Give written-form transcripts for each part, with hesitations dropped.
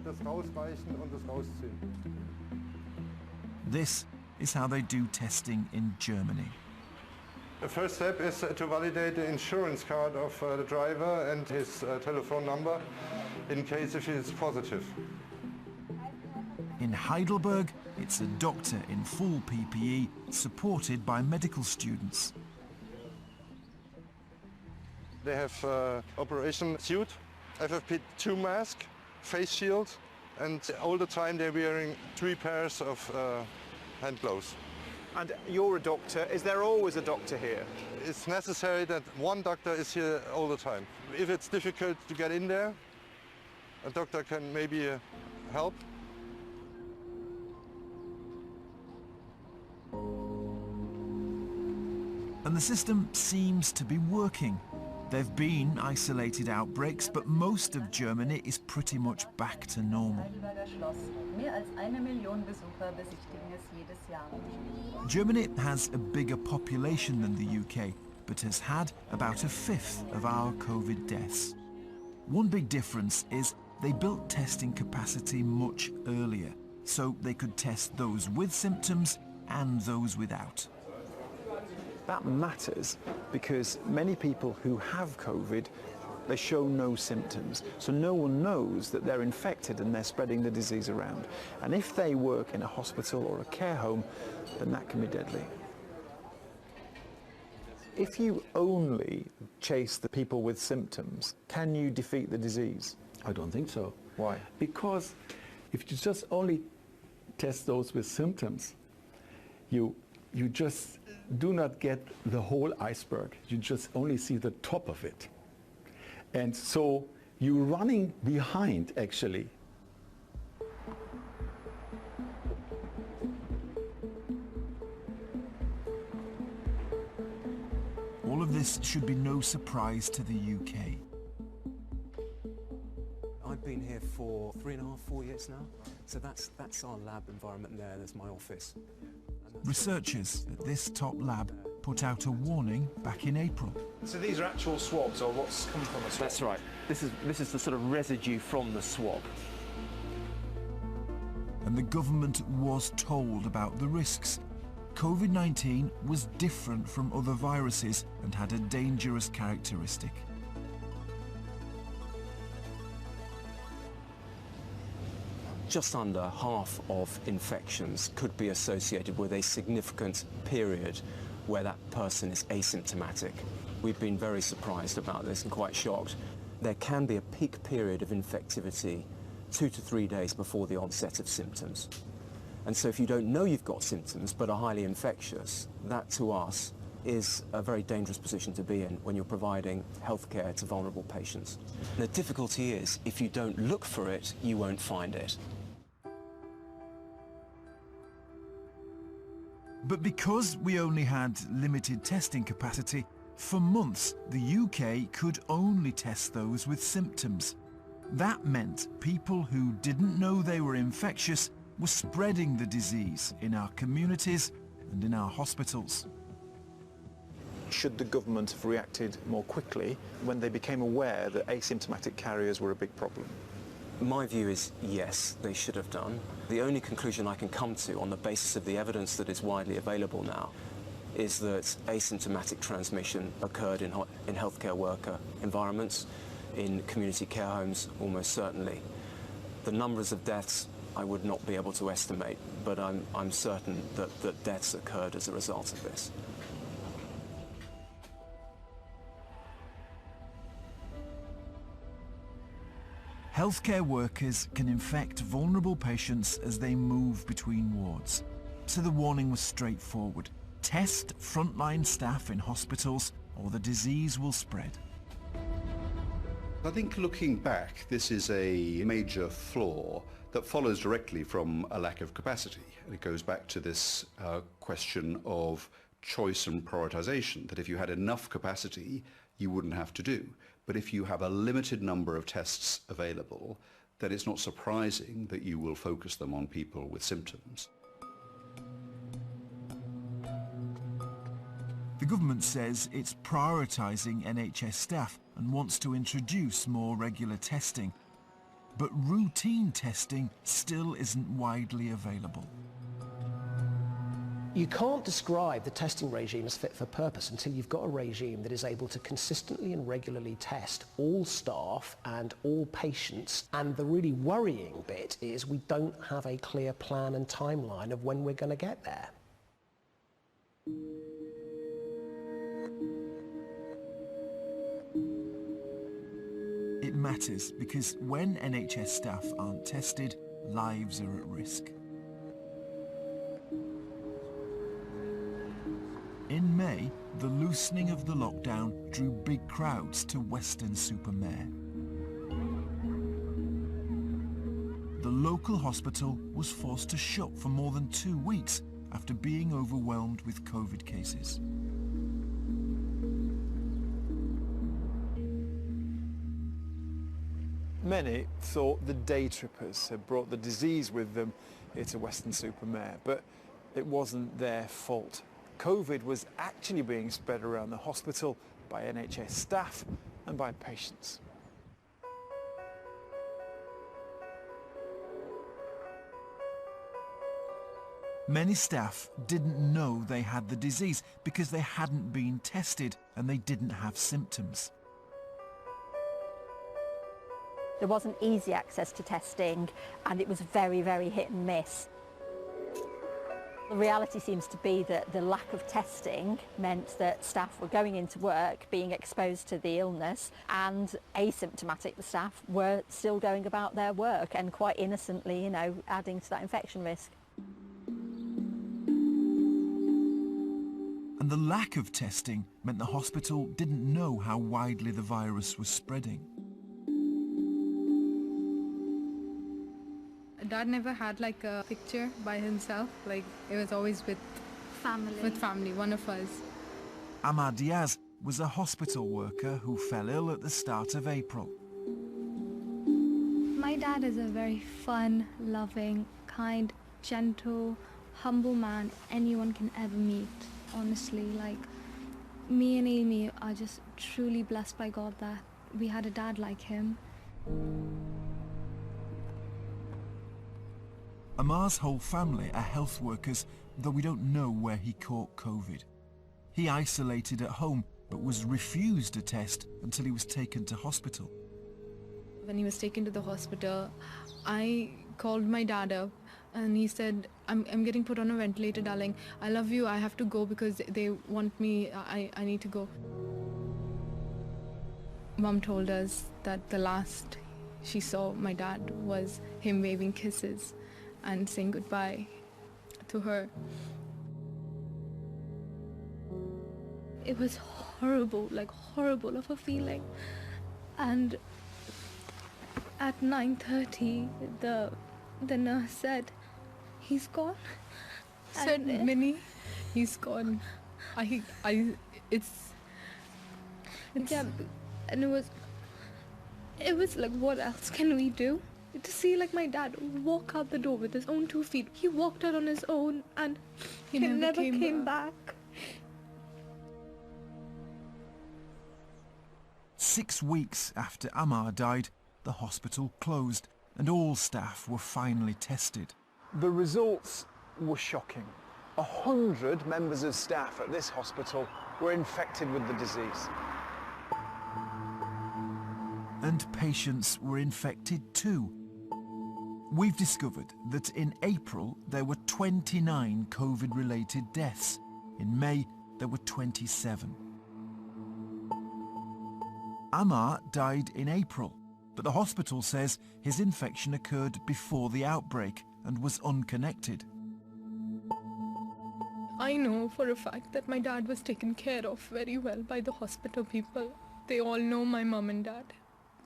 das Rausreichen und das Rausziehen. This is how they do testing in Germany. The first step is to validate the insurance card of the driver and his telephone number in case if he is positive. In Heidelberg, it's a doctor in full PPE, supported by medical students. They have operation suit, FFP2 mask, face shield, and all the time they're wearing 3 pairs of hand gloves. And you're a doctor. Is there always a doctor here? It's necessary that one doctor is here all the time. If it's difficult to get in there, a doctor can maybe help. And the system seems to be working. There've been isolated outbreaks, but most of Germany is pretty much back to normal. Germany has a bigger population than the UK, but has had about 1/5 of our COVID deaths. One big difference is they built testing capacity much earlier, so they could test those with symptoms and those without. That matters because many people who have COVID, they show no symptoms. So no one knows that they're infected and they're spreading the disease around. And if they work in a hospital or a care home, then that can be deadly. If you only chase the people with symptoms, can you defeat the disease? I don't think so. Why? Because if you just only test those with symptoms, you just do not get the whole iceberg. You just only see the top of it. And so you're running behind, actually. All of this should be no surprise to the UK. I've been here for 3.5, 4 years now. So that's our lab environment there. There's my office. Researchers at this top lab put out a warning back in April. So these are actual swabs, or what's come from a swab? That's right. This is the sort of residue from the swab. And the government was told about the risks. COVID-19 was different from other viruses and had a dangerous characteristic. Just under half of infections could be associated with a significant period where that person is asymptomatic. We've been very surprised about this and quite shocked. There can be a peak period of infectivity 2 to 3 days before the onset of symptoms. And so if you don't know you've got symptoms but are highly infectious, that to us is a very dangerous position to be in when you're providing healthcare to vulnerable patients. The difficulty is, if you don't look for it, you won't find it. But because we only had limited testing capacity, for months the UK could only test those with symptoms. That meant people who didn't know they were infectious were spreading the disease in our communities and in our hospitals. Should the government have reacted more quickly when they became aware that asymptomatic carriers were a big problem? My view is yes, they should have done. The only conclusion I can come to on the basis of the evidence that is widely available now is that asymptomatic transmission occurred in healthcare worker environments, in community care homes, almost certainly. The numbers of deaths I would not be able to estimate, but I'm certain that deaths occurred as a result of this. Healthcare workers can infect vulnerable patients as they move between wards. So the warning was straightforward. Test frontline staff in hospitals or the disease will spread. I think looking back, this is a major flaw that follows directly from a lack of capacity. And it goes back to this question of choice and prioritization, that if you had enough capacity, you wouldn't have to do. But if you have a limited number of tests available, then it's not surprising that you will focus them on people with symptoms. The government says it's prioritising NHS staff and wants to introduce more regular testing. But routine testing still isn't widely available. You can't describe the testing regime as fit for purpose until you've got a regime that is able to consistently and regularly test all staff and all patients. And the really worrying bit is we don't have a clear plan and timeline of when we're going to get there. It matters because when NHS staff aren't tested, lives are at risk. In May, the loosening of the lockdown drew big crowds to Weston-super-Mare. The local hospital was forced to shut for more than 2 weeks after being overwhelmed with COVID cases. Many thought the day trippers had brought the disease with them into Weston-super-Mare, but it wasn't their fault. COVID was actually being spread around the hospital by NHS staff and by patients. Many staff didn't know they had the disease because they hadn't been tested and they didn't have symptoms. There wasn't easy access to testing and it was very, very hit and miss. The reality seems to be that the lack of testing meant that staff were going into work being exposed to the illness, and asymptomatic staff were still going about their work and quite innocently, you know, adding to that infection risk. And the lack of testing meant the hospital didn't know how widely the virus was spreading. Dad never had like a picture by himself, like it was always with family, one of us. Amar Diaz was a hospital worker who fell ill at the start of April. My dad is a very fun, loving, kind, gentle, humble man anyone can ever meet. Honestly, like me and Amy are just truly blessed by God that we had a dad like him. Amar's whole family are health workers, though we don't know where he caught COVID. He isolated at home, but was refused a test until he was taken to hospital. When he was taken to the hospital, I called my dad up and he said, I'm getting put on a ventilator, darling. I love you, I have to go because they want me, I need to go. Mom told us that the last she saw my dad was him waving kisses and saying goodbye to her. It was horrible, like horrible of a feeling. And at 9:30, the nurse said, he's gone. Said Minnie, he's gone. It's yeah, and it was like, what else can we do? To see like my dad walk out the door with his own 2 feet. He walked out on his own and he never came back. 6 weeks after Amar died, the hospital closed and all staff were finally tested. The results were shocking. 100 members of staff at this hospital were infected with the disease. And patients were infected too. We've discovered that in April there were 29 COVID-related deaths. In May there were 27. Amar died in April, but the hospital says his infection occurred before the outbreak and was unconnected. I know for a fact that my dad was taken care of very well by the hospital people. They all know my mum and dad.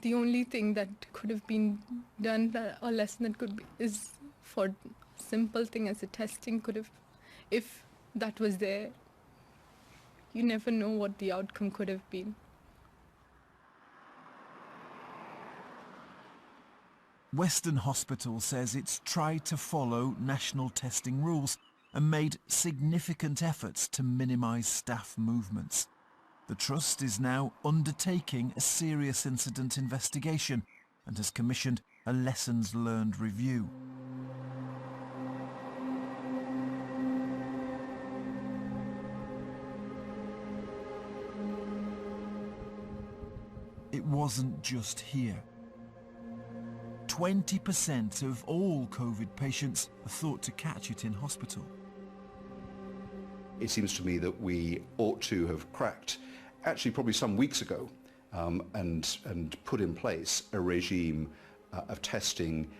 The only thing that could have been done, a lesson that could be, is for simple thing as a testing could have, if that was there, you never know what the outcome could have been. Western Hospital says it's tried to follow national testing rules and made significant efforts to minimise staff movements. The Trust is now undertaking a serious incident investigation and has commissioned a lessons learned review. It wasn't just here. 20% of all COVID patients are thought to catch it in hospital. It seems to me that we ought to have cracked, actually probably some weeks ago, and put in place a regime of testing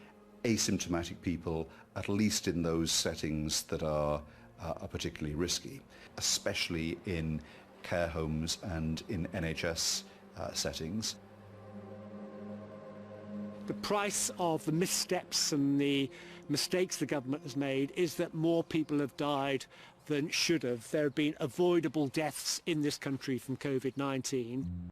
asymptomatic people, at least in those settings that are particularly risky, especially in care homes and in NHS settings. The price of the missteps and the mistakes the government has made is that more people have died than should have. There have been avoidable deaths in this country from COVID-19.